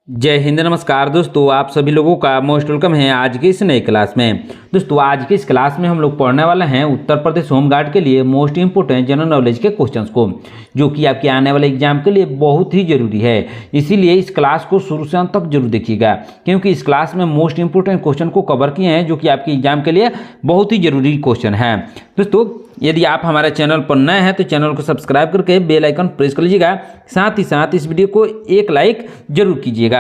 जय हिंद, नमस्कार दोस्तों। आप सभी लोगों का मोस्ट वेलकम है आज की इस नई क्लास में। दोस्तों आज की इस क्लास में हम लोग पढ़ने वाले हैं उत्तर प्रदेश होमगार्ड के लिए मोस्ट इंपोर्टेंट जनरल नॉलेज के क्वेश्चंस को, जो कि आपके आने वाले एग्जाम के लिए बहुत ही जरूरी है। इसीलिए इस क्लास को शुरू से अंत तक जरूर देखिएगा, क्योंकि इस क्लास में मोस्ट इंपोर्टेंट क्वेश्चन को कवर किए हैं जो कि आपके एग्जाम के लिए बहुत ही जरूरी क्वेश्चन है। दोस्तों यदि आप हमारे चैनल पर नए हैं तो चैनल को सब्सक्राइब करके बेल आइकन प्रेस कर लीजिएगा, साथ ही साथ इस वीडियो को एक लाइक जरूर कीजिएगा।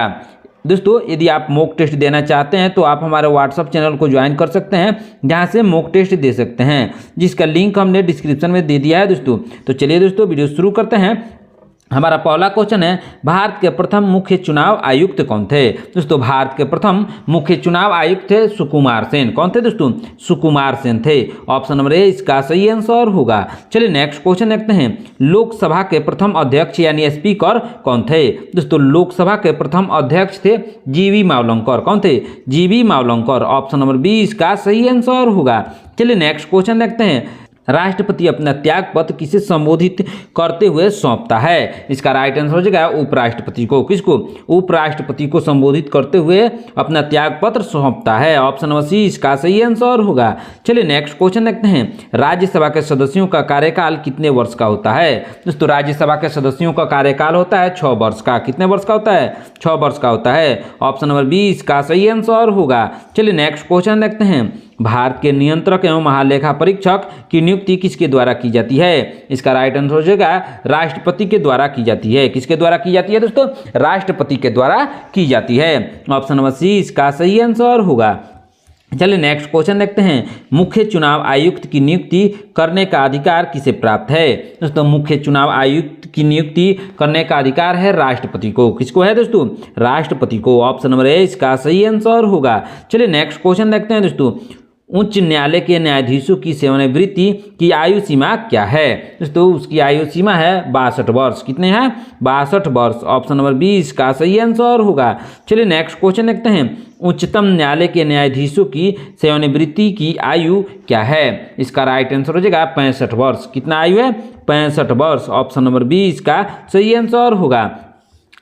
दोस्तों यदि आप मॉक टेस्ट देना चाहते हैं तो आप हमारे व्हाट्सएप चैनल को ज्वाइन कर सकते हैं, जहां से मॉक टेस्ट दे सकते हैं, जिसका लिंक हमने डिस्क्रिप्शन में दे दिया है दोस्तों। तो चलिए दोस्तों वीडियो शुरू करते हैं। हमारा पहला क्वेश्चन है, भारत के प्रथम मुख्य चुनाव आयुक्त कौन थे? दोस्तों भारत के प्रथम मुख्य चुनाव आयुक्त थे सुकुमार सेन। कौन थे दोस्तों? सुकुमार सेन थे। ऑप्शन नंबर ए इसका सही आंसर होगा। चलिए नेक्स्ट क्वेश्चन देखते हैं, लोकसभा के प्रथम अध्यक्ष यानी स्पीकर कौन थे? दोस्तों लोकसभा के प्रथम अध्यक्ष थे जीवी मावलंकर। कौन थे? जीवी मावलंकर। ऑप्शन नंबर बी इसका सही आंसर होगा। चलिए नेक्स्ट क्वेश्चन देखते हैं, राष्ट्रपति अपना त्याग पत्र किसे संबोधित करते हुए सौंपता है? इसका राइट आंसर हो जाएगा उपराष्ट्रपति को। किसको? उपराष्ट्रपति को संबोधित करते हुए अपना त्याग पत्र सौंपता है। ऑप्शन नंबर सी इसका सही आंसर होगा। चलिए नेक्स्ट क्वेश्चन देखते हैं, राज्यसभा के सदस्यों का कार्यकाल कितने वर्ष का होता है? दोस्तों राज्यसभा के सदस्यों का कार्यकाल होता है 6 वर्ष का। कितने वर्ष का होता है? 6 वर्ष का होता है। ऑप्शन नंबर बी इसका सही आंसर होगा। चलिए नेक्स्ट क्वेश्चन देखते हैं, भारत के नियंत्रक एवं महालेखा परीक्षक की नियुक्ति किसके द्वारा की जाती है? इसका राइट आंसर हो जाएगा राष्ट्रपति के द्वारा की जाती है। किसके द्वारा की जाती है दोस्तों? राष्ट्रपति के द्वारा की जाती है। ऑप्शन नंबर सी इसका सही आंसर होगा। चलिए नेक्स्ट क्वेश्चन देखते हैं, मुख्य चुनाव आयुक्त की नियुक्ति करने का अधिकार किसे प्राप्त है? दोस्तों मुख्य चुनाव आयुक्त की नियुक्ति करने का अधिकार है राष्ट्रपति को। किसको है दोस्तों? राष्ट्रपति को। ऑप्शन नंबर ए इसका सही आंसर होगा। चलिए नेक्स्ट क्वेश्चन देखते हैं दोस्तों, उच्च न्यायालय के न्यायाधीशों की सेवानिवृत्ति की आयु सीमा क्या है? दोस्तों उसकी आयु सीमा है 62 वर्ष। कितने हैं? 62 वर्ष। ऑप्शन नंबर बी इसका सही आंसर होगा। चलिए नेक्स्ट क्वेश्चन देखते हैं, उच्चतम न्यायालय के न्यायाधीशों की सेवानिवृत्ति की आयु क्या है? इसका राइट आंसर हो जाएगा 65 वर्ष। कितना आयु है? 65 वर्ष। ऑप्शन नंबर बी इसका सही आंसर होगा।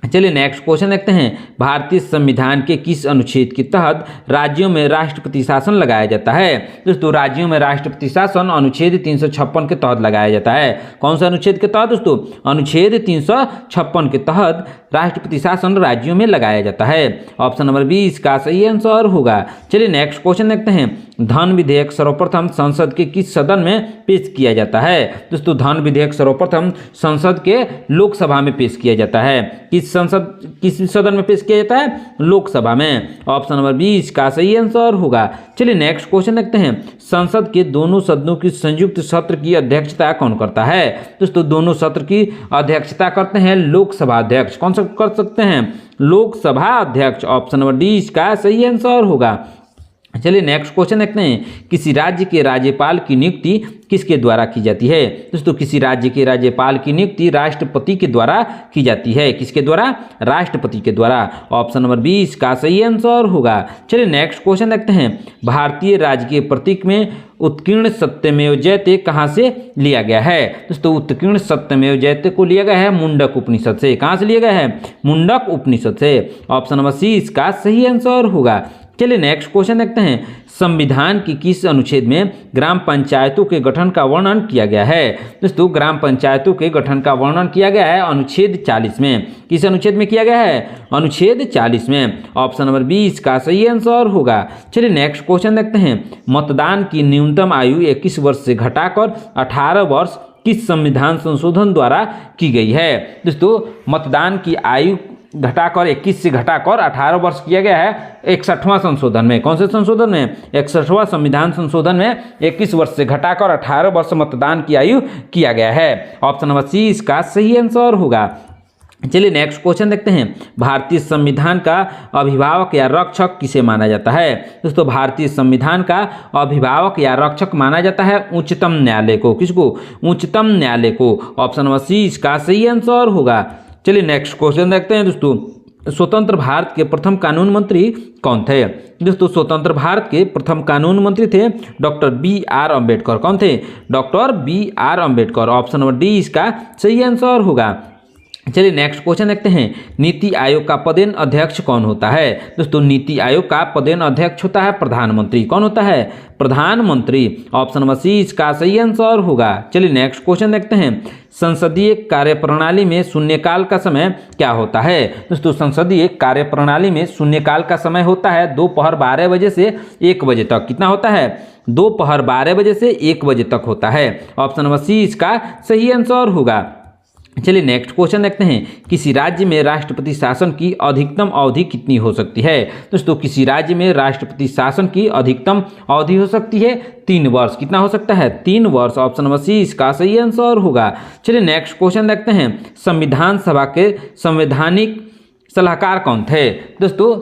चलिए नेक्स्ट क्वेश्चन देखते हैं, भारतीय संविधान के किस अनुच्छेद के तहत राज्यों में राष्ट्रपति शासन लगाया जाता है? दोस्तों राज्यों में राष्ट्रपति शासन अनुच्छेद 356 के तहत लगाया जाता है। कौन सा अनुच्छेद के तहत दोस्तों? अनुच्छेद 356 के तहत राष्ट्रपति शासन राज्यों में लगाया जाता है। ऑप्शन नंबर बी इसका सही आंसर होगा। चलिए नेक्स्ट क्वेश्चन देखते हैं, धन विधेयक सर्वप्रथम संसद के किस सदन में पेश किया जाता है? दोस्तों धन विधेयक सर्वप्रथम संसद के लोकसभा में पेश किया जाता है। किस सदन में पेश किया जाता है? लोकसभा में। ऑप्शन नंबर बी इसका सही आंसर होगा। चलिए नेक्स्ट क्वेश्चन देखते हैं, संसद के दोनों सदनों की संयुक्त सत्र की अध्यक्षता कौन करता है? दोस्तों दोनों सत्र की अध्यक्षता करते हैं लोकसभा अध्यक्ष। कौन सा कर सकते हैं? लोकसभा अध्यक्ष। ऑप्शन नंबर डी इसका सही आंसर होगा। चलिए नेक्स्ट क्वेश्चन देखते हैं, किसी राज्य के राज्यपाल की नियुक्ति किसके द्वारा की जाती है? दोस्तों किसी राज्य के राज्यपाल की नियुक्ति राष्ट्रपति के द्वारा की जाती है। किसके द्वारा? राष्ट्रपति के द्वारा। ऑप्शन नंबर बी इसका सही आंसर होगा। चलिए नेक्स्ट क्वेश्चन देखते हैं, भारतीय राजकीय प्रतीक में उत्कीर्ण सत्यमेव जयते कहाँ से लिया गया है? दोस्तों उत्कीर्ण सत्यमेव जयते को लिया गया है मुंडक उपनिषद से। कहाँ से लिया गया है? मुंडक उपनिषद से। ऑप्शन नंबर सी इसका सही आंसर होगा। चलिए नेक्स्ट क्वेश्चन देखते हैं, संविधान की किस अनुच्छेद में ग्राम पंचायतों के गठन का वर्णन किया गया है? दोस्तों ग्राम पंचायतों के गठन का वर्णन किया गया है अनुच्छेद 40 में। किस अनुच्छेद में किया गया है? अनुच्छेद 40 में। ऑप्शन नंबर बी इसका सही आंसर होगा। चलिए नेक्स्ट क्वेश्चन देखते हैं, मतदान की न्यूनतम आयु 21 वर्ष से घटाकर 18 वर्ष किस संविधान संशोधन द्वारा की गई है? दोस्तों मतदान की आयु घटाकर 21 से घटाकर 18 वर्ष किया गया है 61वां संशोधन में। कौन से संशोधन में? 61वां संविधान संशोधन में 21 वर्ष से घटाकर 18 वर्ष मतदान की आयु किया गया है। ऑप्शन नंबर सी इसका सही आंसर होगा। चलिए नेक्स्ट क्वेश्चन देखते हैं, भारतीय संविधान का अभिभावक या रक्षक किसे माना जाता है? दोस्तों भारतीय संविधान का अभिभावक या रक्षक माना जाता है उच्चतम न्यायालय को। किसको? उच्चतम न्यायालय को। ऑप्शन नंबर सी इसका सही आंसर होगा। चलिए नेक्स्ट क्वेश्चन देखते हैं दोस्तों, स्वतंत्र भारत के प्रथम कानून मंत्री कौन थे? दोस्तों स्वतंत्र भारत के प्रथम कानून मंत्री थे डॉक्टर B.R. अम्बेडकर। कौन थे? Doctor B.R. Ambedkar. Option number D इसका सही आंसर होगा। चलिए नेक्स्ट क्वेश्चन देखते हैं। नीति आयोग का पदेन अध्यक्ष कौन होता है? दोस्तों नीति आयोग का पदेन अध्यक्ष होता है प्रधानमंत्री। कौन होता है? प्रधानमंत्री। ऑप्शन नंबर सी इसका सही आंसर होगा। चलिए नेक्स्ट क्वेश्चन देखते हैं। संसदीय कार्यप्रणाली में शून्यकाल का समय क्या होता है? दोस्तों संसदीय कार्यप्रणाली में शून्यकाल का समय होता है दोपहर 12 बजे से 1 बजे तक। कितना होता है? दोपहर 12 बजे से 1 बजे तक होता है। ऑप्शन नंबर सी इसका सही आंसर होगा। चलिए नेक्स्ट क्वेश्चन देखते हैं। किसी राज्य में राष्ट्रपति शासन की अधिकतम अवधि कितनी हो सकती है? दोस्तों किसी राज्य में राष्ट्रपति शासन की अधिकतम अवधि हो सकती है 3 वर्ष। कितना हो सकता है? 3 वर्ष। ऑप्शन नंबर सी इसका सही आंसर होगा। चलिए नेक्स्ट क्वेश्चन देखते हैं। संविधान सभा के संवैधानिक सलाहकार कौन थे? दोस्तों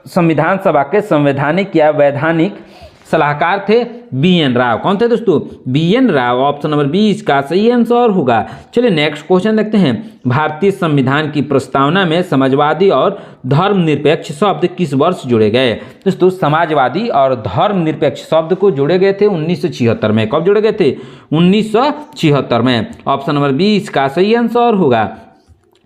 संविधान सभा के संवैधानिक या वैधानिक सलाहकार थे BN राव। कौन थे दोस्तों? BN Rao. Option number B इसका सही आंसर होगा। चलिए नेक्स्ट क्वेश्चन देखते हैं। भारतीय संविधान की प्रस्तावना में समाजवादी और धर्मनिरपेक्ष शब्द किस वर्ष जोड़े गए? दोस्तों समाजवादी और धर्मनिरपेक्ष शब्द को जोड़े गए थे 1976 में। कब जोड़े गए थे? 1976 में। ऑप्शन नंबर बी इसका सही आंसर होगा।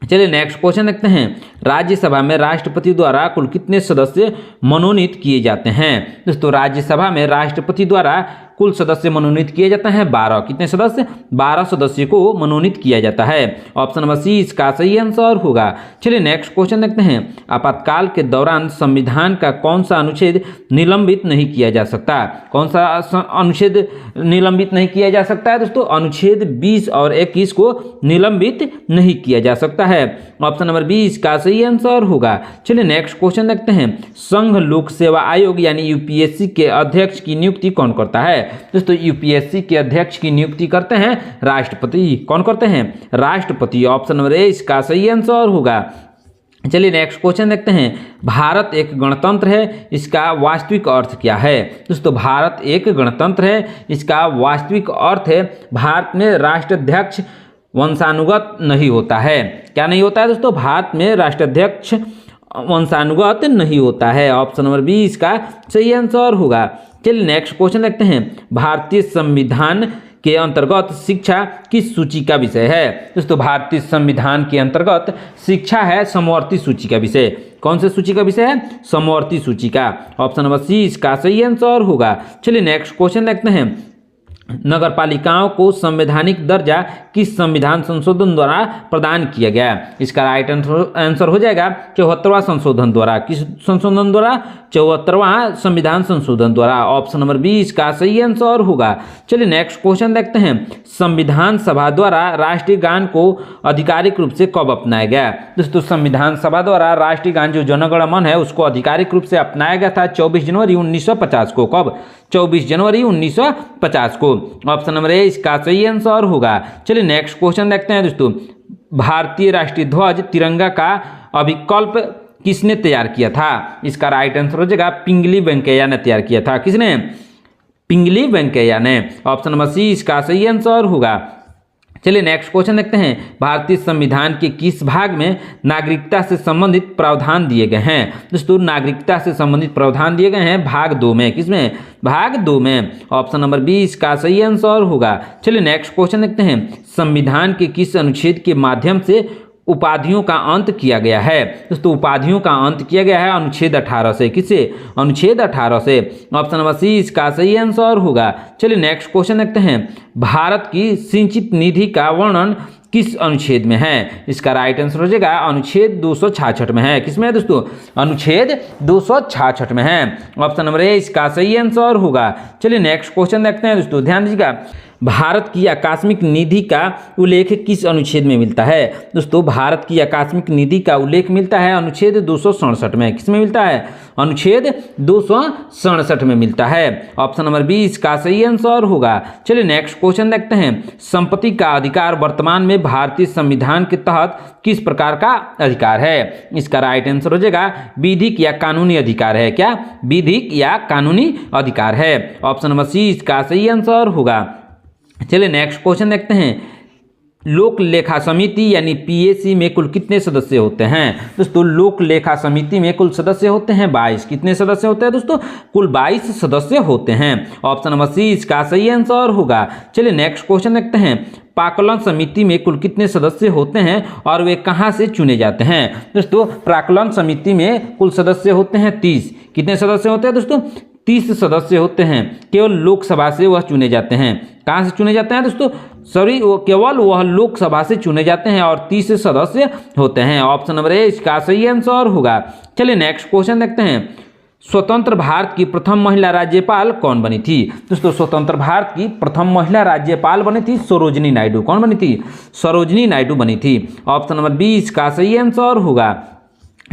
चलिए नेक्स्ट क्वेश्चन देखते हैं। राज्यसभा में राष्ट्रपति द्वारा कुल कितने सदस्य मनोनीत किए जाते हैं? दोस्तों राज्यसभा में राष्ट्रपति द्वारा कुल सदस्य मनोनीत किए जाते हैं 12। कितने सदस्य? 12 सदस्य को मनोनीत किया जाता है। ऑप्शन नंबर सी इसका सही आंसर होगा। चलिए नेक्स्ट क्वेश्चन देखते हैं। आपातकाल के दौरान संविधान का कौन सा अनुच्छेद निलंबित नहीं किया जा सकता? कौन सा अनुच्छेद निलंबित नहीं किया जा सकता है? दोस्तों अनुच्छेद 20 और 21 को निलंबित नहीं किया जा सकता है। ऑप्शन नंबर बी इसका सही आंसर होगा। चलिए नेक्स्ट क्वेश्चन देखते हैं। संघ लोक सेवा आयोग यानी UPSC के अध्यक्ष की नियुक्ति कौन करता है? दोस्तों UPSC के अध्यक्ष की नियुक्ति करते हैं राष्ट्रपति। कौन करते हैं? राष्ट्रपति। ऑप्शन नंबर ए इसका सही आंसर होगा। चलिए नेक्स्ट क्वेश्चन देखते हैं। भारत एक गणतंत्र है, इसका वास्तविक अर्थ क्या है? दोस्तों भारत एक गणतंत्र है, इसका वास्तविक अर्थ है भारत में राष्ट्राध्यक्ष वंशानुगत नहीं होता है। क्या नहीं होता है दोस्तों? भारत में राष्ट्राध्यक्ष वंशानुगत नहीं होता है। ऑप्शन नंबर बी इसका सही आंसर होगा। चलिए नेक्स्ट क्वेश्चन देखते हैं। भारतीय संविधान के अंतर्गत शिक्षा किस सूची का विषय है? दोस्तों भारतीय संविधान के अंतर्गत शिक्षा है समवर्ती सूची का विषय। कौन से सूची का विषय है? समवर्ती सूची का। ऑप्शन नंबर सी इसका सही आंसर होगा। चलिए नेक्स्ट क्वेश्चन देखते हैं। नगरपालिकाओं को संवैधानिक दर्जा किस संविधान संशोधन द्वारा प्रदान किया गया? इसका राइट आंसर हो जाएगा 74वां संशोधन द्वारा। किस संशोधन द्वारा? 74वां संविधान संशोधन द्वारा। ऑप्शन नंबर बी इसका सही आंसर होगा। चलिए नेक्स्ट क्वेश्चन देखते हैं। संविधान सभा द्वारा राष्ट्रीय गान को आधिकारिक रूप से कब अपनाया गया? दोस्तों संविधान सभा द्वारा राष्ट्रीय गान जो जन गण मन है उसको आधिकारिक रूप से अपनाया गया था 24 जनवरी 1950 को। कब? 24 जनवरी 1950 को। ऑप्शन नंबर ए इसका सही आंसर होगा। चलिए नेक्स्ट क्वेश्चन देखते हैं दोस्तों। भारतीय राष्ट्रीय ध्वज तिरंगा का अभिकल्प किसने तैयार किया था? इसका राइट आंसर हो जाएगा पिंगली वेंकैया ने तैयार किया था। किसने? पिंगली वेंकैया ने। ऑप्शन नंबर सी इसका सही आंसर होगा। चलिए नेक्स्ट क्वेश्चन देखते हैं। भारतीय संविधान के किस भाग में नागरिकता से संबंधित प्रावधान दिए गए हैं? दोस्तों नागरिकता से संबंधित प्रावधान दिए गए हैं भाग 2 में। किसमें? भाग 2 में। ऑप्शन नंबर बी इसका सही आंसर होगा। चलिए नेक्स्ट क्वेश्चन देखते हैं। संविधान के किस अनुच्छेद के माध्यम से उपाधियों का अंत किया गया है? दोस्तों उपाधियों का अंत किया गया है अनुच्छेद 18 से। किससे? अनुच्छेद 18 से। ऑप्शन नंबर सी इसका सही आंसर होगा। चलिए नेक्स्ट क्वेश्चन देखते हैं। भारत की सिंचित निधि का वर्णन किस अनुच्छेद में है? इसका राइट आंसर हो जाएगा अनुच्छेद 266 में है। किसमें है दोस्तों? अनुच्छेद 266 में है। ऑप्शन नंबर ए इसका सही आंसर होगा। चलिए नेक्स्ट क्वेश्चन देखते हैं दोस्तों, ध्यान दीजिएगा। भारत की आकस्मिक निधि का उल्लेख किस अनुच्छेद में मिलता है? दोस्तों भारत की आकस्मिक निधि का उल्लेख मिलता है अनुच्छेद 267 में। किसमें मिलता है? अनुच्छेद 267 में मिलता है। ऑप्शन नंबर बी इसका सही आंसर होगा। चलिए नेक्स्ट क्वेश्चन देखते हैं। संपत्ति का अधिकार वर्तमान में भारतीय संविधान के तहत किस प्रकार का अधिकार है? इसका राइट आंसर हो जाएगा विधिक या कानूनी अधिकार है। क्या? विधिक या कानूनी अधिकार है। ऑप्शन नंबर सी इसका सही आंसर होगा। चलिए नेक्स्ट क्वेश्चन देखते हैं। लोक लेखा समिति यानी PAC में कुल कितने सदस्य होते हैं? दोस्तों लोक लेखा समिति में कुल सदस्य होते हैं 22। कितने सदस्य होते हैं दोस्तों? कुल 22 सदस्य होते हैं। ऑप्शन नंबर सी इसका सही आंसर होगा। चलिए नेक्स्ट क्वेश्चन देखते हैं। प्राक्कलन समिति में कुल कितने सदस्य होते हैं और वे कहाँ से चुने जाते हैं? दोस्तों प्राक्कलन समिति में कुल सदस्य होते हैं 30। कितने सदस्य होते हैं दोस्तों? 30 सदस्य होते हैं। केवल लोकसभा से वह चुने जाते हैं। कहाँ से चुने जाते हैं दोस्तों? सॉरी, वो केवल वह लोकसभा से चुने जाते हैं और 30 सदस्य होते हैं। ऑप्शन नंबर ए इसका सही आंसर होगा। चलिए नेक्स्ट क्वेश्चन देखते हैं। स्वतंत्र भारत की प्रथम महिला राज्यपाल कौन बनी थी? दोस्तों स्वतंत्र भारत की प्रथम महिला राज्यपाल बनी थी सरोजिनी नायडू। कौन बनी थी? सरोजिनी नायडू बनी थी। ऑप्शन नंबर बी इसका सही आंसर होगा।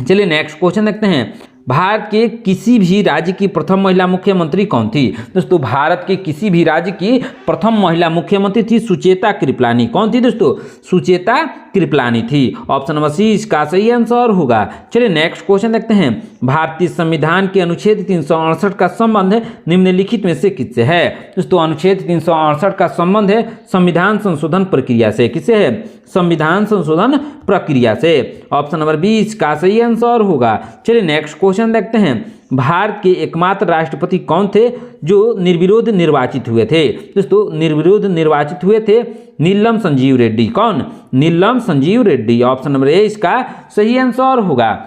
चलिए नेक्स्ट क्वेश्चन देखते हैं। भारत के किसी भी राज्य की प्रथम महिला मुख्यमंत्री कौन थी? दोस्तों भारत के किसी भी राज्य की प्रथम महिला मुख्यमंत्री थी सुचेता कृपलानी। कौन थी दोस्तों? सुचेता कृपलानी थी। ऑप्शन नंबर सी इसका सही आंसर होगा। चलिए नेक्स्ट क्वेश्चन देखते हैं। भारतीय संविधान के अनुच्छेद 368 का संबंध निम्नलिखित में से किससे है? दोस्तों अनुच्छेद 368 का संबंध है संविधान संशोधन प्रक्रिया से। किससे है? संविधान संशोधन प्रक्रिया से। ऑप्शन नंबर बी इसका सही आंसर होगा। चलिए नेक्स्ट क्वेश्चन देखते हैं। भारत के एकमात्र राष्ट्रपति कौन थे जो निर्विरोध निर्वाचित हुए थे? दोस्तों निर्विरोध निर्वाचित हुए थे नीलम संजीव रेड्डी। कौन? Neelam Sanjiva Reddy. Option number A इसका सही आंसर होगा।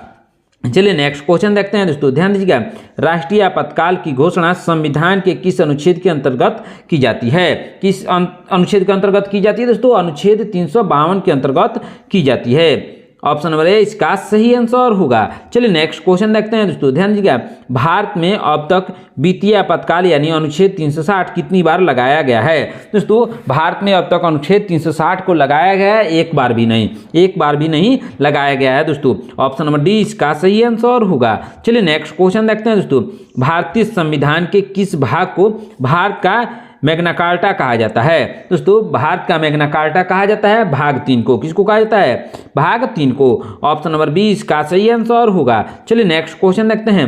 चलिए नेक्स्ट क्वेश्चन देखते हैं दोस्तों, ध्यान दीजिएगा। राष्ट्रीय आपातकाल की घोषणा संविधान के किस अनुच्छेद के अंतर्गत की जाती है? किस अनुच्छेद के अंतर्गत की जाती है दोस्तों? अनुच्छेद 352 के अंतर्गत की जाती है। ऑप्शन नंबर ए इसका सही आंसर होगा। चलिए नेक्स्ट क्वेश्चन देखते हैं दोस्तों, ध्यान दीजिएगा। भारत में अब तक वित्तीय आपातकाल यानी अनुच्छेद 360 कितनी बार लगाया गया है? दोस्तों भारत में अब तक अनुच्छेद 360 को लगाया गया है एक बार भी नहीं लगाया गया है दोस्तों। ऑप्शन नंबर डी इसका सही आंसर होगा। चलिए नेक्स्ट क्वेश्चन देखते हैं दोस्तों। भारतीय संविधान के किस भाग को भारत का मैग्ना कार्टा कहा जाता है? दोस्तों भारत का मैग्ना कार्टा कहा जाता है भाग 3 को। किसको कहा जाता है? भाग 3 को। ऑप्शन नंबर बी इसका सही आंसर होगा। चलिए नेक्स्ट क्वेश्चन देखते हैं।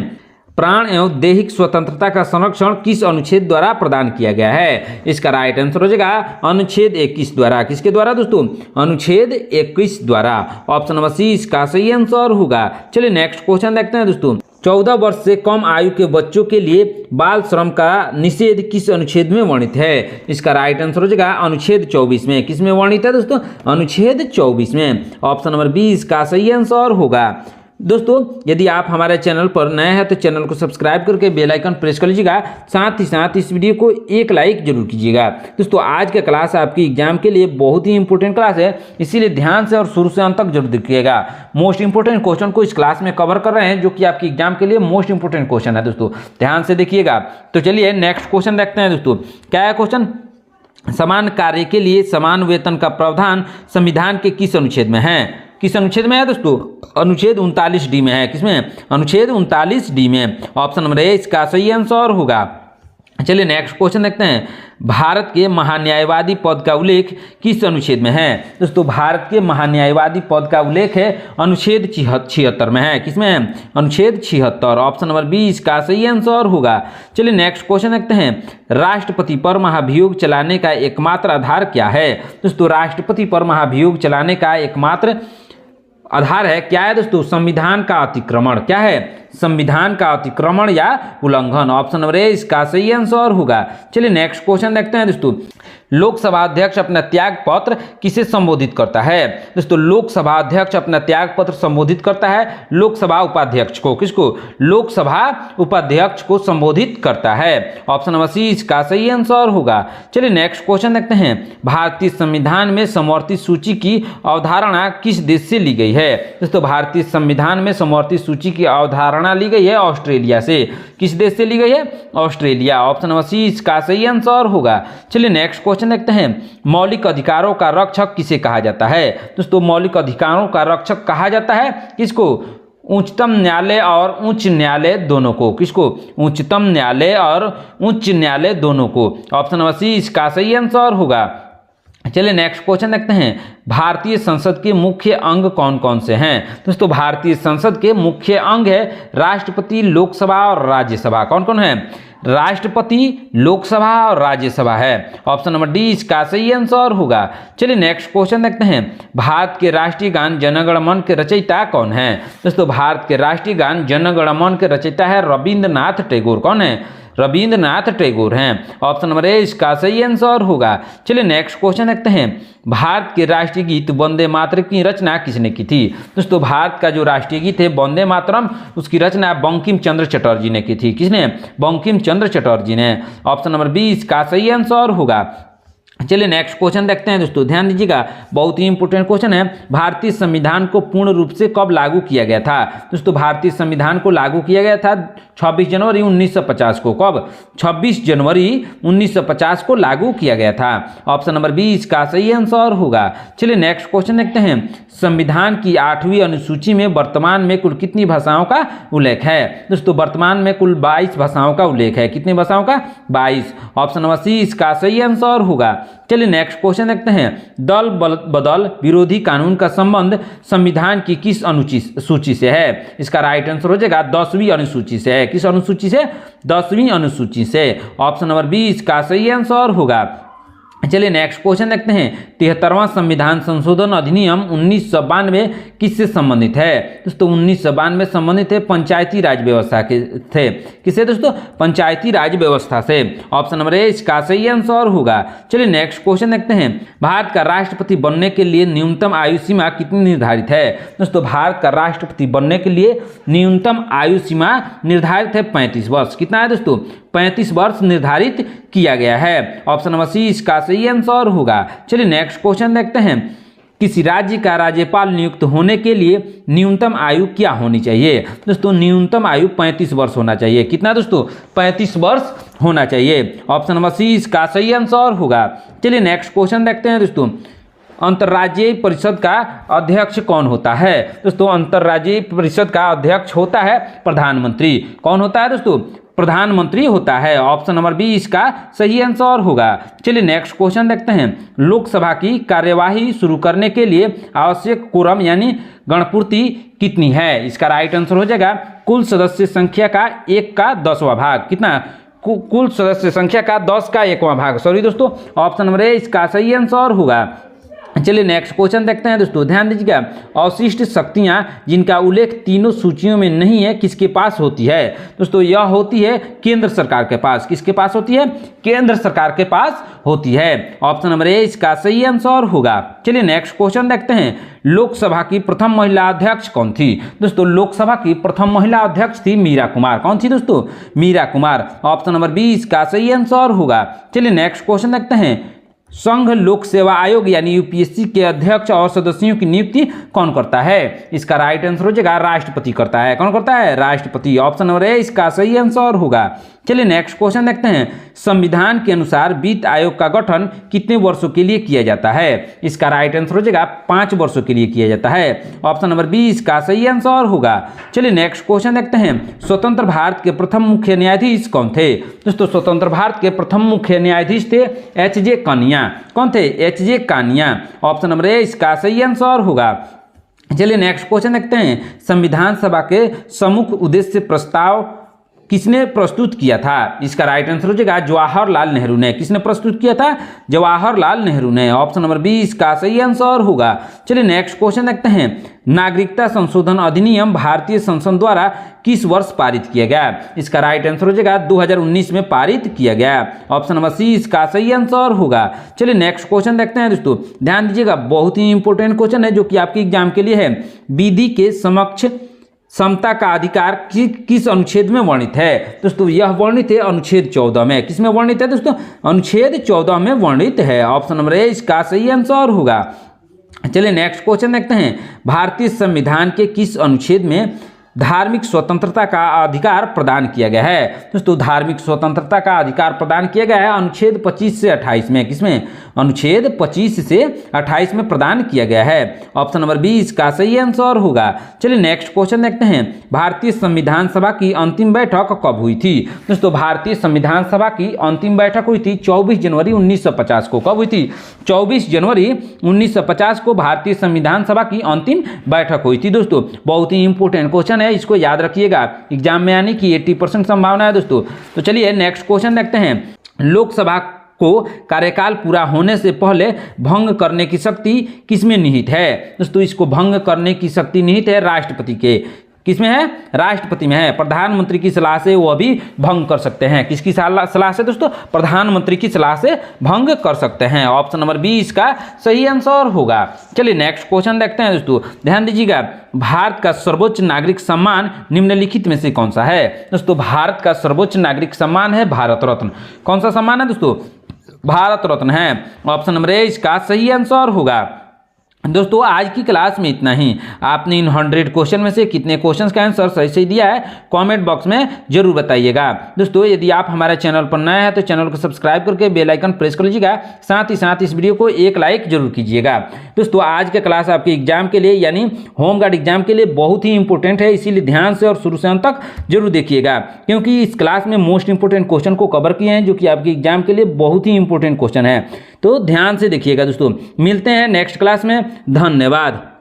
प्राण एवं दैहिक स्वतंत्रता का संरक्षण किस अनुच्छेद द्वारा प्रदान किया गया है? इसका राइट आंसर हो जाएगा अनुच्छेद 21 द्वारा। किसके द्वारा दोस्तों? अनुच्छेद 21 द्वारा। ऑप्शन नंबर सी इसका सही आंसर होगा। चलिए नेक्स्ट क्वेश्चन देखते हैं दोस्तों। 14 वर्ष से कम आयु के बच्चों के लिए बाल श्रम का निषेध किस अनुच्छेद में वर्णित है? इसका राइट आंसर हो जाएगा अनुच्छेद 24 में। किस में वर्णित है दोस्तों? अनुच्छेद 24 में। ऑप्शन नंबर बी इसका सही आंसर होगा। दोस्तों यदि आप हमारे चैनल पर नए हैं तो चैनल को सब्सक्राइब करके बेल आइकन प्रेस कर लीजिएगा। साथ ही साथ इस वीडियो को एक लाइक जरूर कीजिएगा। दोस्तों आज का क्लास आपकी एग्जाम के लिए बहुत ही इंपॉर्टेंट क्लास है, इसीलिए ध्यान से और शुरू से अंत तक जरूर देखिएगा। मोस्ट इंपॉर्टेंट क्वेश्चन को इस क्लास में कवर कर रहे हैं जो कि आपकी एग्जाम के लिए मोस्ट इंपॉर्टेंट क्वेश्चन है दोस्तों, ध्यान से देखिएगा। तो चलिए नेक्स्ट क्वेश्चन देखते हैं दोस्तों। क्या है क्वेश्चन? समान कार्य के लिए समान वेतन का प्रावधान संविधान के किस अनुच्छेद में है? किस अनुच्छेद में है दोस्तों? अनुच्छेद 39D में है। किसमें? अनुच्छेद 39D में। ऑप्शन नंबर ए इसका सही आंसर होगा। चलिए नेक्स्ट क्वेश्चन देखते हैं। भारत के महान्यायवादी पद का उल्लेख किस अनुच्छेद में है? दोस्तों भारत के महान्यायवादी पद का उल्लेख है अनुच्छेद 76 में है। किसमें है? अनुच्छेद 76। ऑप्शन नंबर बी इसका सही आंसर होगा। चलिए नेक्स्ट क्वेश्चन देखते हैं। राष्ट्रपति पर महाभियोग चलाने का एकमात्र आधार क्या है? दोस्तों राष्ट्रपति पर महाभियोग चलाने का एकमात्र आधार है क्या है दोस्तों? संविधान का अतिक्रमण। क्या है? संविधान का अतिक्रमण या उल्लंघन। ऑप्शन नंबर ए इसका सही आंसर होगा। चलिए नेक्स्ट क्वेश्चन देखते हैं दोस्तों। लोकसभा अध्यक्ष अपना त्याग पत्र किसे संबोधित करता है? दोस्तों लोकसभा अध्यक्ष अपना त्याग पत्र संबोधित करता है लोकसभा उपाध्यक्ष को। किसको? लोकसभा उपाध्यक्ष को संबोधित करता है। ऑप्शन नंबर सी इसका सही आंसर होगा। चलिए नेक्स्ट क्वेश्चन देखते हैं। भारतीय संविधान में समवर्ती सूची की अवधारणा किस देश से ली गई है? दोस्तों भारतीय संविधान में समवर्ती सूची की अवधारणा ली गई है ऑस्ट्रेलिया से। किस देश से ली गई है? ऑस्ट्रेलिया। ऑप्शन नंबर सी इसका सही आंसर होगा। चलिए नेक्स्ट क्वेश्चन देखते हैं। मौलिक अधिकारों का रक्षक किसे कहा जाता है? दोस्तों मौलिक अधिकारों का रक्षक कहा जाता है किसको? उच्चतम न्यायालय और उच्च न्यायालय दोनों को। किसको? उच्चतम न्यायालय और उच्च न्यायालय दोनों को। ऑप्शन नंबर सी इसका सही आंसर होगा। चलिए नेक्स्ट क्वेश्चन देखते हैं। भारतीय संसद के मुख्य अंग कौन कौन से हैं? दोस्तों भारतीय संसद के मुख्य अंग है राष्ट्रपति, लोकसभा और राज्यसभा। कौन कौन है? राष्ट्रपति, लोकसभा और राज्यसभा है। ऑप्शन नंबर डी इसका सही आंसर होगा। चलिए नेक्स्ट क्वेश्चन देखते हैं। भारत के राष्ट्रीय गान जन गण मन के रचयिता कौन है? दोस्तों भारत के राष्ट्रीय गान जन गण मन के रचयिता है रविंद्रनाथ टैगोर। कौन है? रविंद्रनाथ टैगोर हैं। ऑप्शन नंबर ए इसका सही आंसर होगा। चलिए नेक्स्ट क्वेश्चन देखते हैं, भारत के राष्ट्रीय गीत वंदे मातरम की रचना किसने की थी? दोस्तों भारत का जो राष्ट्रीय गीत है वंदे मातरम, उसकी रचना बंकिम चंद्र चटर्जी ने की थी। किसने? बंकिम चंद्र चटर्जी ने। ऑप्शन नंबर बी इसका सही आंसर होगा। चलिए नेक्स्ट क्वेश्चन देखते हैं दोस्तों, ध्यान दीजिएगा, बहुत ही इंपोर्टेंट क्वेश्चन है। भारतीय संविधान को पूर्ण रूप से कब लागू किया गया था? दोस्तों भारतीय संविधान को लागू किया गया था 26 जनवरी 1950 को। कब? 26 जनवरी 1950 को लागू किया गया था। ऑप्शन नंबर बी इसका सही आंसर होगा। चलिए नेक्स्ट क्वेश्चन देखते हैं, संविधान की 8वीं अनुसूची में वर्तमान में कुल कितनी भाषाओं का उल्लेख है? दोस्तों वर्तमान में कुल 22 भाषाओं का उल्लेख है। कितनी भाषाओं का? 22। ऑप्शन नंबर सी इसका सही आंसर होगा। चलिए नेक्स्ट क्वेश्चन देखते हैं, दल बदल विरोधी कानून का संबंध संविधान की किस अनुसूची से है? इसका राइट आंसर हो जाएगा 10वीं अनुसूची से है। किस अनुसूची से? 10वीं अनुसूची से। ऑप्शन नंबर बी इसका सही आंसर होगा। चलिए नेक्स्ट क्वेश्चन देखते हैं, 73वां संविधान संशोधन अधिनियम 1992 किससे संबंधित है? दोस्तों 1992 संबंधित है पंचायती राज व्यवस्था के थे। किससे दोस्तों? पंचायती राज व्यवस्था से। ऑप्शन नंबर ए इसका सही आंसर होगा। चलिए नेक्स्ट क्वेश्चन देखते हैं, भारत का राष्ट्रपति बनने के लिए न्यूनतम आयु सीमा कितनी निर्धारित है? दोस्तों भारत का राष्ट्रपति बनने के लिए न्यूनतम आयु सीमा निर्धारित है 35 वर्ष। कितना है दोस्तों? 35 वर्ष निर्धारित किया गया है। ऑप्शन नंबर सी इसका सही आंसर होगा। चलिए नेक्स्ट क्वेश्चन देखते हैं, किसी राज्य का राज्यपाल नियुक्त होने के लिए न्यूनतम आयु क्या होनी चाहिए? दोस्तों न्यूनतम आयु 35 वर्ष होना चाहिए। कितना दोस्तों? 35 वर्ष होना चाहिए। ऑप्शन नंबर सी इसका सही आंसर होगा। चलिए नेक्स्ट क्वेश्चन देखते हैं दोस्तों, अंतर्राज्यीय परिषद का अध्यक्ष कौन होता है? दोस्तों अंतर्राज्यीय परिषद का अध्यक्ष होता है प्रधानमंत्री। कौन होता है दोस्तों? प्रधानमंत्री होता है। ऑप्शन नंबर बी इसका सही आंसर होगा। चलिए नेक्स्ट क्वेश्चन देखते हैं, लोकसभा की कार्यवाही शुरू करने के लिए आवश्यक कोरम यानी गणपूर्ति कितनी है? इसका राइट आंसर हो जाएगा कुल सदस्य संख्या का 1/10वां भाग। कितना? कुल सदस्य संख्या का 10 का 1वां भाग। सॉरी दोस्तों, ऑप्शन नंबर ए इसका सही आंसर होगा। चलिए नेक्स्ट क्वेश्चन देखते हैं दोस्तों, ध्यान दीजिएगा, अवशिष्ट शक्तियां जिनका उल्लेख तीनों सूचियों में नहीं है किसके पास होती है? दोस्तों यह होती है केंद्र सरकार के पास। किसके पास होती है? केंद्र सरकार के पास होती है। ऑप्शन नंबर ए इसका सही आंसर होगा। चलिए नेक्स्ट क्वेश्चन देखते हैं, लोकसभा की प्रथम महिला अध्यक्ष कौन थी? दोस्तों लोकसभा की प्रथम महिला अध्यक्ष थी मीरा कुमार। कौन थी दोस्तों? Meera Kumar. Option number B इसका सही आंसर होगा। चलिए नेक्स्ट क्वेश्चन देखते हैं, संघ लोक सेवा आयोग यानी यूपीएससी के अध्यक्ष और सदस्यों की नियुक्ति कौन करता है? इसका राइट आंसर हो जाएगा राष्ट्रपति करता है। कौन करता है? राष्ट्रपति। ऑप्शन नंबर ए इसका सही आंसर होगा। चलिए नेक्स्ट क्वेश्चन देखते हैं, संविधान के अनुसार वित्त आयोग का गठन कितने वर्षों के लिए किया जाता है? इसका राइट आंसर हो जाएगा 5 वर्षों के लिए किया जाता है। ऑप्शन नंबर बी इसका सही आंसर होगा। चलिए नेक्स्ट क्वेश्चन देखते हैं, स्वतंत्र भारत के प्रथम मुख्य न्यायाधीश कौन थे? दोस्तों स्वतंत्र भारत के प्रथम मुख्य न्यायाधीश थे एच.जे. कानिया। कौन थे? एच.जे. कानिया। ऑप्शन नंबर ए इसका सही आंसर होगा। चलिए नेक्स्ट क्वेश्चन देखते हैं, संविधान सभा के सम्मुख उद्देश्य प्रस्ताव किसने प्रस्तुत किया था? इसका राइट आंसर हो जाएगा जवाहरलाल नेहरू ने। किसने प्रस्तुत किया था? जवाहरलाल नेहरू ने। ऑप्शन नंबर बी इसका सही आंसर होगा। चलिए नेक्स्ट क्वेश्चन देखते हैं, नागरिकता संशोधन अधिनियम भारतीय संसद द्वारा किस वर्ष पारित किया गया? इसका राइट आंसर हो जाएगा 2019 में पारित किया गया। ऑप्शन नंबर सी इसका सही आंसर होगा। चलिए नेक्स्ट क्वेश्चन देखते हैं दोस्तों, ध्यान दीजिएगा, बहुत ही इंपॉर्टेंट क्वेश्चन है जो कि आपके एग्जाम के लिए है। विधि के समक्ष समता का अधिकार किस अनुच्छेद में वर्णित है? दोस्तों यह वर्णित है अनुच्छेद 14 में। किस में वर्णित है दोस्तों? अनुच्छेद 14 में वर्णित है। ऑप्शन नंबर ए इसका सही आंसर होगा। चलिए नेक्स्ट क्वेश्चन देखते हैं, भारतीय संविधान के किस अनुच्छेद में धार्मिक स्वतंत्रता का अधिकार प्रदान किया गया है? दोस्तों धार्मिक स्वतंत्रता का अधिकार प्रदान किया गया है अनुच्छेद 25 से 28 में। किसमें? अनुच्छेद 25 से 28 में प्रदान किया गया है। ऑप्शन नंबर बी इसका सही आंसर होगा। चलिए नेक्स्ट क्वेश्चन देखते हैं, भारतीय संविधान सभा की अंतिम बैठक कब हुई थी? दोस्तों भारतीय संविधान सभा की अंतिम बैठक हुई थी 24 जनवरी 1950 को। कब हुई थी? 24 जनवरी 1950 को भारतीय संविधान सभा की अंतिम बैठक हुई थी। दोस्तों बहुत ही इंपॉर्टेंट क्वेश्चन है, इसको याद रखिएगा, एग्जाम में आने की 80% संभावना है दोस्तों। तो चलिए नेक्स्ट क्वेश्चन देखते हैं, लोकसभा को कार्यकाल पूरा होने से पहले भंग करने की शक्ति किसमें निहित है? दोस्तों इसको भंग करने की शक्ति निहित है राष्ट्रपति के। किसमें है? राष्ट्रपति में है। प्रधानमंत्री की सलाह से वो भी भंग कर सकते हैं। किसकी सलाह से दोस्तों? प्रधानमंत्री की सलाह से भंग कर सकते हैं। ऑप्शन नंबर 20 का सही आंसर होगा। चलिए नेक्स्ट क्वेश्चन देखते हैं दोस्तों, ध्यान दीजिएगा। भारत का सर्वोच्च नागरिक सम्मान निम्नलिखित में से कौन सा है? दोस्तों भारत का सर्वोच्च नागरिक सम्मान है भारत रत्न। कौन सा सम्मान है दोस्तों? भारत रत्न है। ऑप्शन नंबर ए इसका सही आंसर होगा। दोस्तों आज की क्लास में इतना ही। आपने इन 100 क्वेश्चन में से कितने क्वेश्चंस का आंसर सही सही दिया है कमेंट बॉक्स में जरूर बताइएगा। दोस्तों यदि आप हमारे चैनल पर नए हैं तो चैनल को सब्सक्राइब करके बेल आइकन प्रेस कर लीजिएगा। साथ ही साथ इस वीडियो को एक लाइक जरूर कीजिएगा। दोस्तों आज का क्लास आपके एग्जाम के लिए यानी होमगार्ड एग्जाम के लिए बहुत ही इंपॉर्टेंट है, इसीलिए ध्यान से और शुरू से अंत तक जरूर देखिएगा, क्योंकि इस क्लास में मोस्ट इंपोर्टेंट क्वेश्चन को कवर किए हैं जो कि आपके एग्जाम के लिए बहुत ही इंपॉर्टेंट क्वेश्चन है। तो ध्यान से देखिएगा दोस्तों। मिलते हैं नेक्स्ट क्लास में। धन्यवाद।